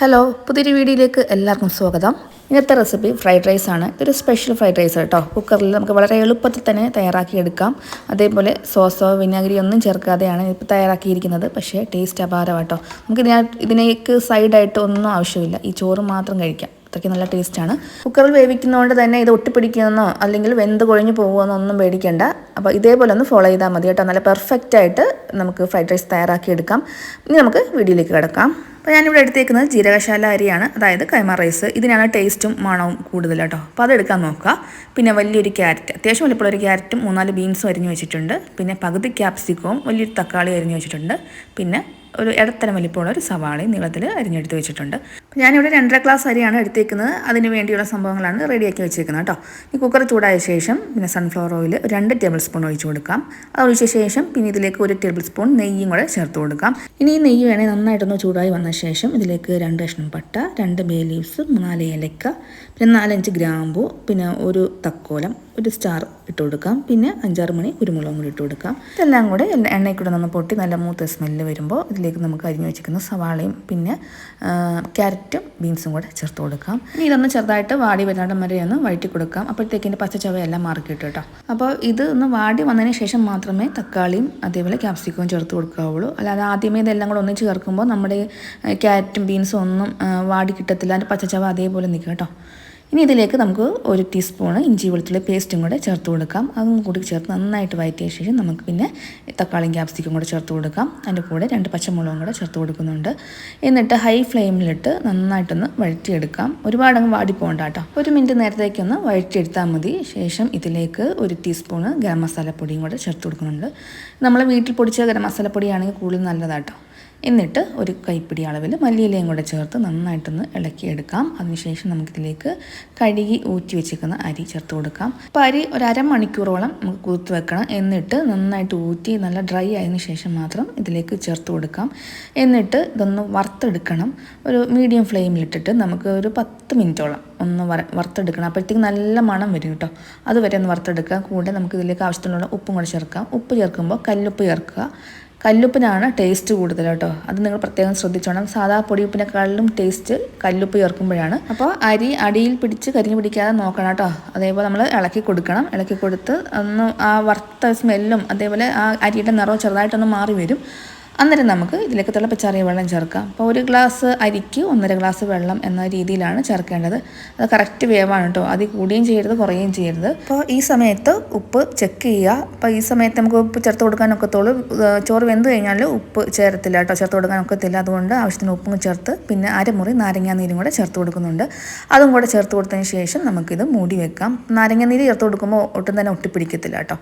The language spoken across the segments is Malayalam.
ഹലോ, പുതിയൊരു വീഡിയോയിലേക്ക് എല്ലാവർക്കും സ്വാഗതം. ഇന്നത്തെ റെസിപ്പി ഫ്രൈഡ് റൈസ് ആണ്. ഇതൊരു സ്പെഷ്യൽ ഫ്രൈഡ് റൈസ് കേട്ടോ. കുക്കറിൽ നമുക്ക് വളരെ എളുപ്പത്തിൽ തന്നെ തയ്യാറാക്കിയെടുക്കാം. അതേപോലെ സോസോ വിനാഗിരി ഒന്നും ചേർക്കാതെയാണ് ഇപ്പോൾ തയ്യാറാക്കിയിരിക്കുന്നത്. പക്ഷേ ടേസ്റ്റ് അപാരമാട്ടോ. നമുക്ക് ഇതിനേക്ക് സൈഡായിട്ട് ഒന്നും ആവശ്യമില്ല. ഈ ചോറ് മാത്രം കഴിക്കാം. അത്രയ്ക്ക് നല്ല ടേസ്റ്റാണ്. കുക്കറിൽ വേവിക്കുന്നതുകൊണ്ട് തന്നെ ഇത് ഒട്ടിപ്പിടിക്കുന്നോ അല്ലെങ്കിൽ വെന്ത് കൊഴിഞ്ഞ് പോകുമെന്നോ ഒന്നും പേടിക്കേണ്ട. അപ്പോൾ ഇതേപോലെ ഒന്ന് ഫോളോ ചെയ്താൽ മതി കേട്ടോ. നല്ല പെർഫെക്റ്റായിട്ട് നമുക്ക് ഫ്രൈഡ് റൈസ് തയ്യാറാക്കിയെടുക്കാം. ഇനി നമുക്ക് വീഡിയോയിലേക്ക് കിടക്കാം. അപ്പോൾ ഞാനിവിടെ എടുത്തേക്കുന്നത് ജീരകശാല അരിയാണ്, അതായത് കൈമ റൈസ്. ഇതിനാണ് ടേസ്റ്റും മണവും കൂടുതൽ കേട്ടോ. അപ്പോൾ അതെടുക്കാൻ നോക്കുക. പിന്നെ വലിയൊരു ക്യാരറ്റ്, അത്യാവശ്യം വലിപ്പമുള്ള ഒരു ക്യാരറ്റും 3-4 ബീൻസും അരിഞ്ഞു വെച്ചിട്ടുണ്ട്. പിന്നെ പകുതി ക്യാപ്സിക്കവും വലിയൊരു തക്കാളി അരിഞ്ഞു വെച്ചിട്ടുണ്ട്. പിന്നെ ഒരു ഇടത്തരം വലിപ്പമുള്ള ഒരു സവാളയും നീളത്തിൽ അരിഞ്ഞെടുത്ത് വെച്ചിട്ടുണ്ട്. ഞാനിവിടെ 2.5 ഗ്ലാസ് അരിയാണ് എടുത്തേക്കുന്നത്. അതിന് വേണ്ടിയുള്ള സംഭവങ്ങളാണ് റെഡിയാക്കി വെച്ചേക്കുന്നത് കേട്ടോ. ഈ കുക്കർ ചൂടായ ശേഷം പിന്നെ സൺഫ്ലവർ ഓയിൽ 2 ടേബിൾ സ്പൂൺ ഒഴിച്ച് കൊടുക്കാം. അത് ഒഴിച്ച ശേഷം പിന്നെ ഇതിലേക്ക് 1 ടേബിൾ സ്പൂൺ നെയ്യും കൂടെ ചേർത്ത് കൊടുക്കാം. ഇനി ഈ നെയ്യ് വേണേൽ നന്നായിട്ടൊന്ന് ചൂടായി വന്ന ശേഷം ഇതിലേക്ക് 2 കഷ്ണം പട്ട, 2 ബേ ലീവ്സ്, 4 ഏലക്ക, പിന്നെ 4-5 ഗ്രാമ്പൂ, പിന്നെ ഒരു തക്കോലം, ഒരു സ്റ്റാർ ഇട്ട് കൊടുക്കാം. പിന്നെ 5-6 മണി കുരുമുളകും കൂടി ഇട്ട് കൊടുക്കാം. ഇതെല്ലാം കൂടെ എണ്ണയിൽ കൂടെ നിന്ന് പൊട്ടി നല്ല മൂത്ത സ്മെല്ല് വരുമ്പോൾ ഇതിലേക്ക് നമുക്ക് അരിഞ്ഞു വെച്ചിരിക്കുന്ന സവാളയും പിന്നെ ക്യാരറ്റും ബീൻസും കൂടെ ചേർത്ത് കൊടുക്കാം. ഇനി ഇതൊന്ന് ചെറുതായിട്ട് വാടി വരുന്നിടം വരെ ഒന്ന് വഴറ്റി കൊടുക്കാം. അപ്പോഴത്തേക്ക് ഇതിൻ്റെ പച്ചച്ചവയെല്ലാം മാറിക്കിട്ടും കേട്ടോ. അപ്പോൾ ഇത് ഒന്ന് വാടി വന്നതിന് ശേഷം മാത്രമേ തക്കാളിയും അതേപോലെ ക്യാപ്സിക്കവും ചേർത്ത് കൊടുക്കാവുള്ളൂ. അല്ലാതെ ആദ്യമേ ഇതെല്ലാം കൂടെ ഒന്നിച്ച് ചേർക്കുമ്പോൾ നമ്മുടെ ക്യാരറ്റും ബീൻസും ഒന്നും വാടി കിട്ടത്തില്ല. അതിൻ്റെ പച്ചച്ചവ അതേപോലെ നിൽക്കും കേട്ടോ. ഇനി ഇതിലേക്ക് നമുക്ക് 1 ടീസ്പൂണ് ഇഞ്ചി വെളുത്തുള്ളി പേസ്റ്റും കൂടെ ചേർത്ത് കൊടുക്കാം. അതും കൂടി ചേർത്ത് നന്നായിട്ട് വഴറ്റിയ ശേഷം നമുക്ക് പിന്നെ തക്കാളിയും ക്യാപ്സിക്കും കൂടെ ചേർത്ത് കൊടുക്കാം. അതിൻ്റെ കൂടെ 2 പച്ചമുളകും കൂടെ ചേർത്ത് കൊടുക്കുന്നുണ്ട്. എന്നിട്ട് ഹൈ ഫ്ലെയിമിലിട്ട് നന്നായിട്ടൊന്ന് വഴറ്റിയെടുക്കാം. ഒരുപാടങ്ങ് വാടിപ്പോകണ്ട കേട്ടോ. 1 മിനിറ്റ് നേരത്തേക്കൊന്ന് വഴറ്റിയെടുത്താൽ മതി. ശേഷം ഇതിലേക്ക് 1 ടീസ്പൂണ് ഗരം മസാലപ്പൊടിയും കൂടെ ചേർത്ത് കൊടുക്കുന്നുണ്ട്. നമ്മൾ വീട്ടിൽ പൊടിച്ച ഗരം മസാലപ്പൊടിയാണെങ്കിൽ കൂടുതൽ നല്ലതാട്ടോ. എന്നിട്ട് 1 കൈപ്പിടി അളവിൽ മല്ലിയിലയും കൂടെ ചേർത്ത് നന്നായിട്ടൊന്ന് ഇളക്കിയെടുക്കാം. അതിനുശേഷം നമുക്കിതിലേക്ക് കഴുകി ഊറ്റി വെച്ചിരിക്കുന്ന അരി ചേർത്ത് കൊടുക്കാം. അപ്പോൾ അരി ഒരു അരമണിക്കൂറോളം നമുക്ക് കുതിർത്ത് വെക്കണം. എന്നിട്ട് നന്നായിട്ട് ഊറ്റി നല്ല ഡ്രൈ ആയതിനു ശേഷം മാത്രം ഇതിലേക്ക് ചേർത്ത് കൊടുക്കാം. എന്നിട്ട് ഇതൊന്ന് വറുത്തെടുക്കണം. ഒരു മീഡിയം ഫ്ലെയിമിലിട്ടിട്ട് നമുക്ക് ഒരു 10 മിനിറ്റോളം ഒന്ന് വറുത്തെടുക്കണം. അപ്പോഴത്തേക്ക് നല്ല മണം വരും കേട്ടോ. അതുവരെ ഒന്ന് വറുത്തെടുക്കുക. കൂടെ നമുക്ക് ഇതിലേക്ക് ആവശ്യത്തിനുള്ള ഉപ്പും കൂടെ ചേർക്കാം. ഉപ്പ് ചേർക്കുമ്പോൾ കല്ലുപ്പ് ചേർക്കുക. കല്ലുപ്പിനാണ് ടേസ്റ്റ് കൂടുതൽ കേട്ടോ. അത് നിങ്ങൾ പ്രത്യേകം ശ്രദ്ധിച്ചോണം. സാധാ പൊടിയുപ്പിനെക്കാളിലും ടേസ്റ്റ് കല്ലുപ്പ് ചേർക്കുമ്പോഴാണ്. അപ്പോൾ അരി അടിയിൽ പിടിച്ച് കരിഞ്ഞു പിടിക്കാതെ നോക്കണം കേട്ടോ. അതേപോലെ നമ്മൾ ഇളക്കി കൊടുക്കണം. ഇളക്കി കൊടുത്ത് ഒന്ന് ആ വറുത്ത സ്മെല്ലും അതേപോലെ ആ അരിയുടെ നിറവും ചെറുതായിട്ടൊന്ന് മാറി വരും. അന്നേരം നമുക്ക് ഇതിലേക്ക് തിളപ്പിച്ചാറിയ വെള്ളം ചേർക്കാം. അപ്പോൾ 1 ഗ്ലാസ് അരിക്ക് 1.5 ഗ്ലാസ് വെള്ളം എന്ന രീതിയിലാണ് ചേർക്കേണ്ടത്. അത് കറക്റ്റ് വേവാണ് കേട്ടോ. അതിൽ കൂടുകയും ചെയ്യരുത്, കുറയുകയും ചെയ്യരുത്. അപ്പോൾ ഈ സമയത്ത് ഉപ്പ് ചെക്ക് ചെയ്യുക. അപ്പോൾ ഈ സമയത്ത് നമുക്ക് ഉപ്പ് ചേർത്ത് കൊടുക്കാനൊക്കത്തുള്ളൂ. ചോറ് വെന്ത് കഴിഞ്ഞാൽ ഉപ്പ് ചേർത്തില്ല കേട്ടോ, ചേർത്ത് കൊടുക്കാനൊക്കത്തില്ല. അതുകൊണ്ട് ആവശ്യത്തിന് ഉപ്പും ചേർത്ത് പിന്നെ അരമുറി നാരങ്ങാനീരും കൂടെ ചേർത്ത് കൊടുക്കുന്നുണ്ട്. അതും കൂടെ ചേർത്ത് കൊടുത്തതിന് ശേഷം നമുക്കിത് മൂടി വെക്കാം. നാരങ്ങാനീര് ചേർത്ത് കൊടുക്കുമ്പോൾ ഒട്ടും തന്നെ ഒട്ടിപ്പിടിക്കത്തില്ല കേട്ടോ.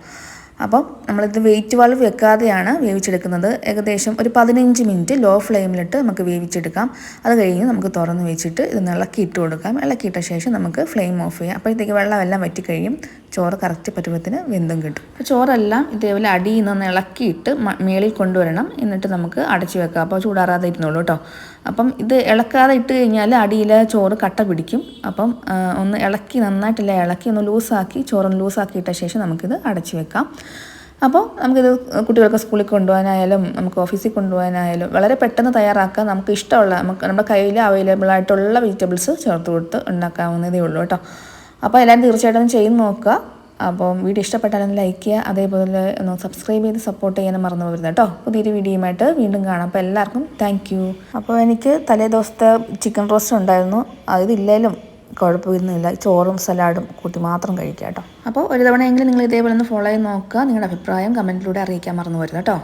അപ്പം നമ്മളിത് വെയിറ്റ് വാൾവ് വെക്കാതെയാണ് വേവിച്ചെടുക്കുന്നത്. ഏകദേശം ഒരു 15 മിനിറ്റ് ലോ ഫ്ലെയിമിലിട്ട് നമുക്ക് വേവിച്ചെടുക്കാം. അത് കഴിഞ്ഞ് നമുക്ക് തുറന്ന് വെച്ചിട്ട് ഇതൊന്ന് ഇളക്കിയിട്ട് കൊടുക്കാം. ഇളക്കിയിട്ട ശേഷം നമുക്ക് ഫ്ലെയിം ഓഫ് ചെയ്യാം. അപ്പോഴത്തേക്ക് വെള്ളമെല്ലാം വറ്റിക്കഴിയും. ചോറ് കറക്റ്റ് പരുവത്തിന് വെന്തും കിട്ടും. അപ്പോൾ ചോറെല്ലാം ഇതേപോലെ അടിയിൽ നിന്ന് ഇളക്കിയിട്ട് മേളിൽ കൊണ്ടുവരണം. എന്നിട്ട് നമുക്ക് അടച്ചു വെക്കാം. അപ്പോൾ ചൂടാറാതെ ഇരുന്നുള്ളൂ കേട്ടോ. അപ്പം ഇത് ഇളക്കാതെ ഇട്ട് കഴിഞ്ഞാൽ അടിയിലെ ചോറ് കട്ട പിടിക്കും. അപ്പം ഒന്ന് ഇളക്കി നന്നായിട്ടില്ല ഇളക്കി ഒന്ന് ലൂസാക്കി ചോറൊന്ന് ലൂസാക്കിയിട്ട ശേഷം നമുക്കിത് അടച്ചു വെക്കാം. അപ്പോൾ നമുക്കിത് കുട്ടികൾക്ക് സ്കൂളിൽ കൊണ്ടുപോകാനായാലും നമുക്ക് ഓഫീസിൽ കൊണ്ടുപോകാനായാലും വളരെ പെട്ടെന്ന് തയ്യാറാക്കാം. നമുക്ക് ഇഷ്ടമുള്ള നമ്മുടെ കയ്യിൽ അവൈലബിൾ ആയിട്ടുള്ള വെജിറ്റബിൾസ് ചേർത്ത് കൊടുത്ത് ഉണ്ടാക്കാവുന്നതേ ഉള്ളൂ കേട്ടോ. അപ്പോൾ എല്ലാവരും തീർച്ചയായിട്ടും ചെയ്ത് നോക്കുക. അപ്പം വീഡിയോ ഇഷ്ടപ്പെട്ടാലും ലൈക്ക് ചെയ്യുക. അതേപോലെ ഒന്ന് സബ്സ്ക്രൈബ് ചെയ്ത് സപ്പോർട്ട് ചെയ്യാനും മറന്നു പോകരുത് കേട്ടോ. പുതിയൊരു വീഡിയോയുമായിട്ട് വീണ്ടും കാണാം. അപ്പോൾ എല്ലാവർക്കും താങ്ക് യു. അപ്പോൾ എനിക്ക് തലേ ദിവസത്തെ ചിക്കൻ റോസ്റ്റ് ഉണ്ടായിരുന്നു. അതില്ലെങ്കിലും കുഴപ്പമൊന്നുമില്ല. ചോറും സലാഡും കൂട്ടി മാത്രം കഴിക്കുക കേട്ടോ. അപ്പോൾ ഒരു തവണയെങ്കിലും നിങ്ങൾ ഇതേപോലെ ഒന്ന് ഫോളോ ചെയ്ത് നോക്കുക. നിങ്ങളുടെ അഭിപ്രായം കമൻറ്റിലൂടെ അറിയിക്കാൻ മറന്നു പോകരുത് കേട്ടോ.